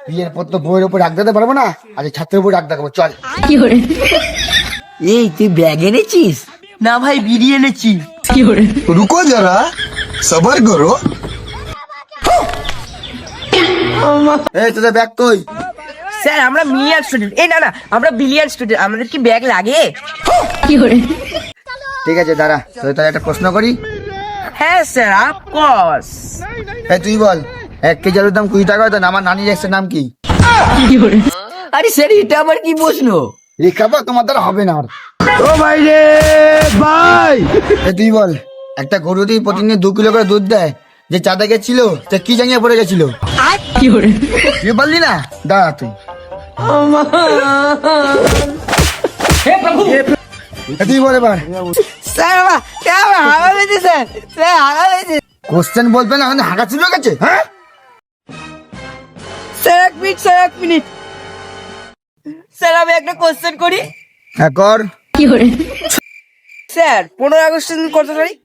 বিয়ের পর তো বইয়ের উপর রাখ দিতে পারবো না, আজ ছাত্রের উপর রাখ দেখাবো, চল। এই তুই ব্যাগ এনেছিস? না ভাই, বিড়ি এনেছি। रुको जरा सबर करो। এই তোদের ব্যাগ কই? স্যার আমরা মিলিয়ন স্টুডেন্ট। এই না না, আমরা বিলিয়ন স্টুডেন্ট, আমাদের কি ব্যাগ লাগে? ঠিক আছে দাঁড়া, তোদের তাহলে একটা প্রশ্ন করি। হ্যাঁ স্যার, অফকোর্স। এই তুই বল, 1 কেজি আলুর দাম 20 টাকা হয়, তো আমার নানির এক্সের নাম কি? আরে স্যার, এটা আবার কি প্রশ্ন? রেখাবো, তোমার দ্বারা হবে না আর। ओ भाई रे भाई। এই তুই বল, একটা গরু দিয়ে প্রতিদিন 2 কিলো করে দুধ দেয়, যে চাঁদা গেছিল তা কি জানিয়ে পড়ে গেছিল? তুই বললি না, দাঁড়া তুই। তুই বল এবার। স্যার আমার হাগা হয়েছে স্যার, স্যার হাগা হয়েছে। কোশ্চেন বলবে না, মানে হাগা ছিল গেছে, হ্যাঁ? স্যার এক মিনিট, স্যার এক মিনিট। স্যার আমি একটা কোশ্চেন করি। হ্যাঁ কর। স্যার 15 আগস্ট কত তারিখ?